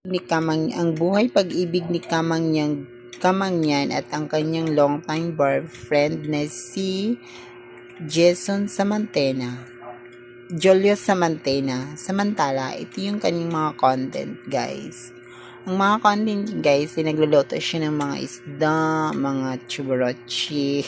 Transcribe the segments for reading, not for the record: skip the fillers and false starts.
Ang buhay pag-ibig ni Kamangyan at ang kanyang longtime boyfriend na si Jason Samantena. Julio Samantala, ito yung kanyang mga content, guys. Ang mga content, guys, ay nagluluto siya ng mga isda, mga chuburochi.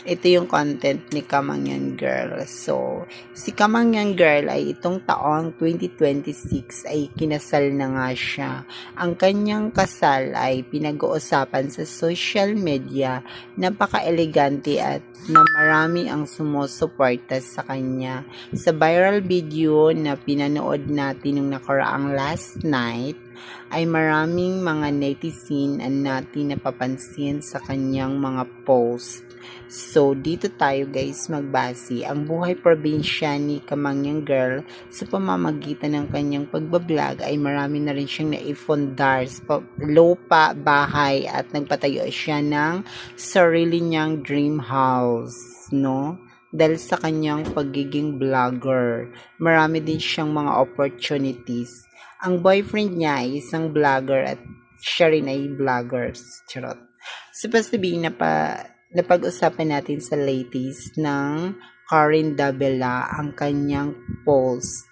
Ito yung content ni Kamangyan Girl. So, si Kamangyan Girl ay itong taong 2026 ay kinasal na nga siya. Ang kanyang kasal ay pinag-uusapan sa social media. Napaka-elegante at na marami ang sumusuporta sa kanya. Sa viral video na pinanood natin nung nakaraang last night, ay maraming mga netizen ang natin napapansin sa kanyang mga post. So, dito tayo guys magbase ang buhay probinsya ni Kamangyan Girl sa pamamagitan ng kanyang pagbablog ay marami na rin siyang naifundar sa lupa, bahay at nagpatayo siya ng sarili niyang dream house, no? Dahil sa kanyang pagiging vlogger, marami din siyang mga opportunities. Ang boyfriend niya ay isang vlogger at siya rin ay vloggers. Charot. Supposed to be napag-usapan natin sa latest ng Karen Davila ang kanyang post,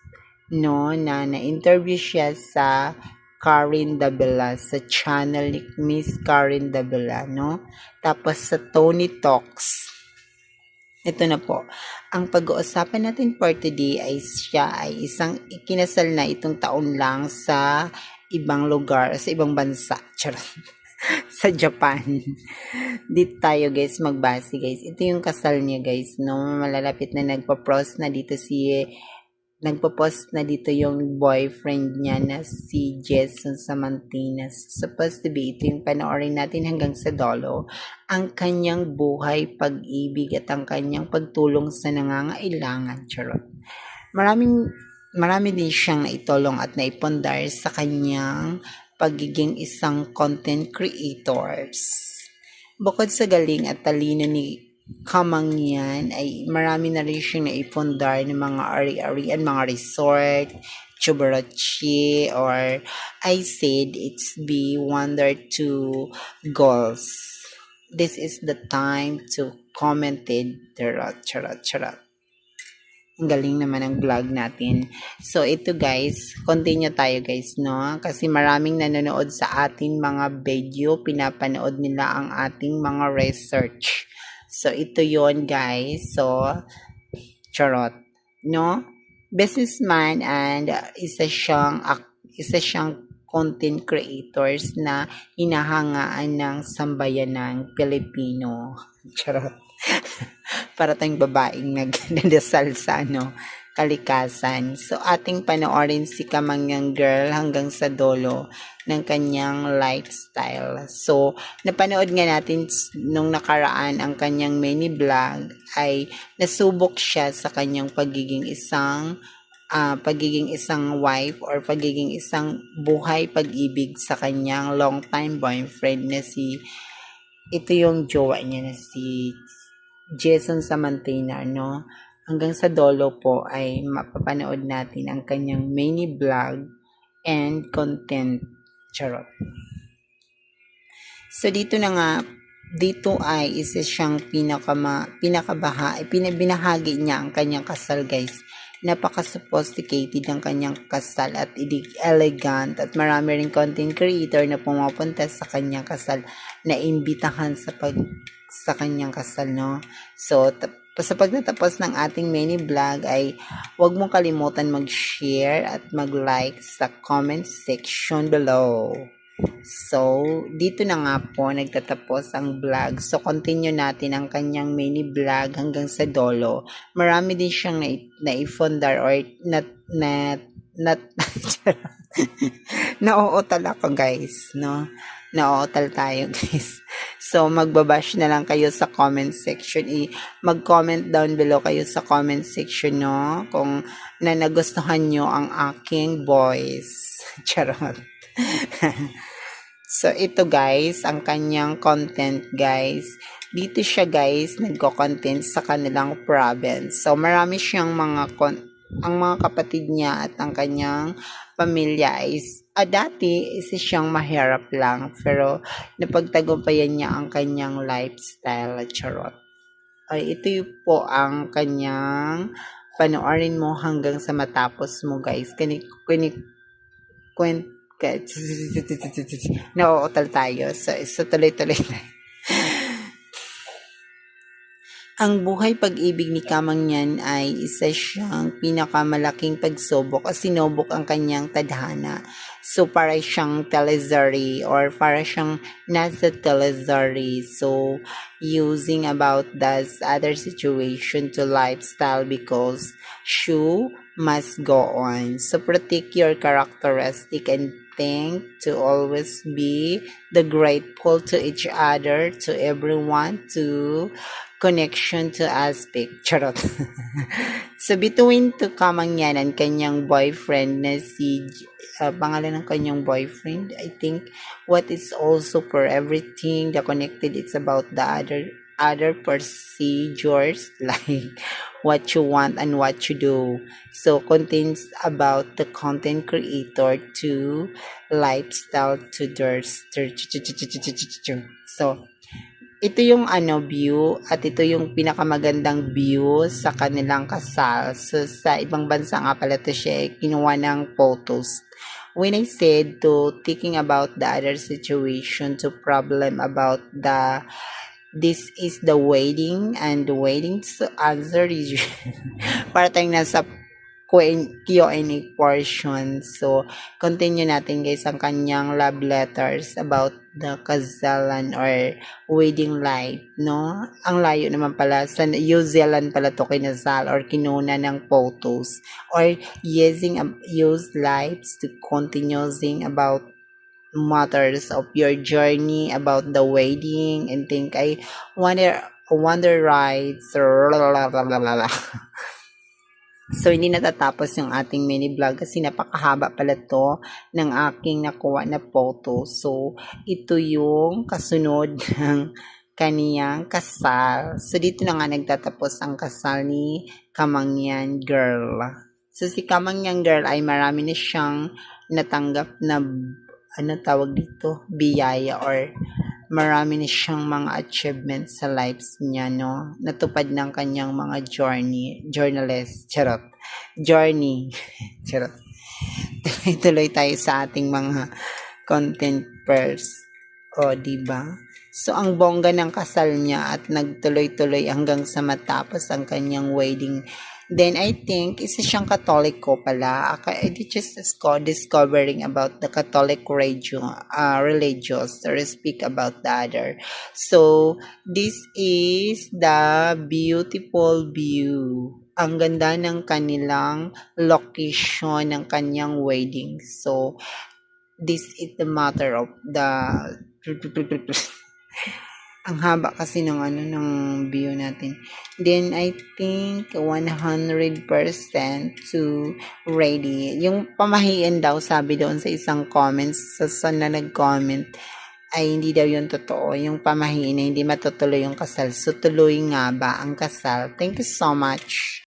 no, na na-interview siya sa Karen Davila sa channel ni Miss Karen Davila, no? Tapos sa Tony Talks. Ito na po. Ang pag-uusapan natin for today ay siya ay isang ikinasal na itong taon lang sa ibang lugar, sa ibang bansa. Charot. Sa Japan. Dito tayo guys magbase guys. Ito yung kasal niya guys, no? Malalapit na nagpo-post na dito yung boyfriend niya na si Jason Samantinas. Supposed to be ito yung panoorin natin hanggang sa dulo. Ang kanyang buhay, pag-ibig at ang kanyang pagtulong sa nangangailangan. Charot. Marami din siyang naitulong at naipundar sa kanyang pagiging isang content creators. Bukod sa galing at talino ni Kamangyan ay marami na rin siyang naipundar ng mga ari-arian, mga resort, chuburochi, or I said it's be wonder to goals. This is the time to commented. Charot. Ang galing naman ang vlog natin. So, ito guys, continue tayo guys, no? Kasi maraming nanonood sa ating mga video, pinapanood nila ang ating mga research. So, ito yon guys. So, charot, no? Businessman and isa siyang content creators na hinahangaan ng sambayanang Pilipino. Charot. Para tayong babaeng nagdadasal sa kalikasan. So, ating panoorin si Kamangyan Girl hanggang sa dulo ng kanyang lifestyle. So, napanood nga natin nung nakaraan ang kanyang mini vlog ay nasubok siya sa kanyang pagiging isang wife or pagiging isang buhay pag-ibig sa kanyang long time boyfriend na ito yung jowa niya na si Jason Samantena, no? Hanggang sa dulo po ay mapapanood natin ang kanyang mini vlog and content. Charot. So dito ay isa siyang binahagi niya ang kanyang kasal guys. Napaka-sophisticated ang kanyang kasal at elegant at marami rin content creator na pumupunta sa kanyang kasal na imbitahan sa kanyang kasal, no? So, sa pagtatapos ng ating mini vlog ay huwag mong kalimutan mag-share at mag-like sa comment section below. So, dito na nga po nagtatapos ang vlog. So, continue natin ang kanyang mini vlog hanggang sa dulo. Marami din siyang naifundar or nauutal ako guys, no? Nauutal tayo guys. So, magbabash na lang kayo sa comment section. Mag-comment down below kayo sa comment section, no? Kung nagustuhan nyo ang aking voice. Charot. So, ito guys, ang kanyang content guys. Dito siya guys, nagko-content sa kanilang province. So, marami siyang ang mga kapatid niya at ang kanyang pamilya is Dati isa siyang mahirap lang pero napagtagumpayan niya ang kanyang lifestyle, charot. Ay, ito po ang kanyang panoorin mo hanggang sa matapos mo, guys. Kwent, nauutal tayo. So tuloy-tuloy na. Ang buhay pag-ibig ni Kamangyan ay isa siyang pinakamalaking pagsubok o sinubok ang kanyang tadhana. So, para siyang teleserye or para siyang nasa teleserye. So, using about that other situation to lifestyle because you must go on. So, protect your characteristic and think to always be the grateful to each other, to everyone, to connection to aspect. Charot. So, between to Kamangyan and kanyang boyfriend na si, pangalan ng kanyang boyfriend, I think, what is also for everything, the connected, it's about the other procedures, like what you want and what you do. So, contains about the content creator to lifestyle to their, so, ito yung view at ito yung pinakamagandang view sa kanilang kasal. So, sa ibang bansa nga pala ito siya kinuha ng photos. When I said to thinking about the other situation to problem about this is the wedding and the wedding so answer is para tayong nasa Q&A portion. So, continue natin guys ang kanyang love letters about the kasalan or wedding life, no? Ang layo naman pala, sa New Zealand pala to kinasal or kinuna ng photos or using use lives to continuing about matters of your journey about the wedding and think I wonder rides So, hindi natatapos yung ating mini vlog kasi napakahaba pala to ng aking nakuha na photo. So, ito yung kasunod ng kaniyang kasal. So, dito na nga nagtatapos ang kasal ni Kamangyan Girl. So, si Kamangyan Girl ay marami na siyang natanggap na tawag dito? Biyaya or marami na siyang mga achievements sa lives niya, no? Natupad ng kanyang mga journey. Charot. Tuloy tayo sa ating mga content first. O, diba? So, ang bongga ng kasal niya at nagtuloy-tuloy hanggang sa matapos ang kanyang wedding. Then, I think, isa siyang Katoliko pala. I just discovering about the Catholic religious or speak about the other. So, this is the beautiful view. Ang ganda ng kanilang location ng kanyang wedding. So, this is the matter of the ang haba kasi ng ng view natin. Then, I think 100% to ready. Yung pamahiin daw, sabi doon sa isang comments, sa na nag-comment, ay hindi daw yun totoo. Yung pamahiin na hindi matutuloy yung kasal. So, tuloy nga ba ang kasal? Thank you so much.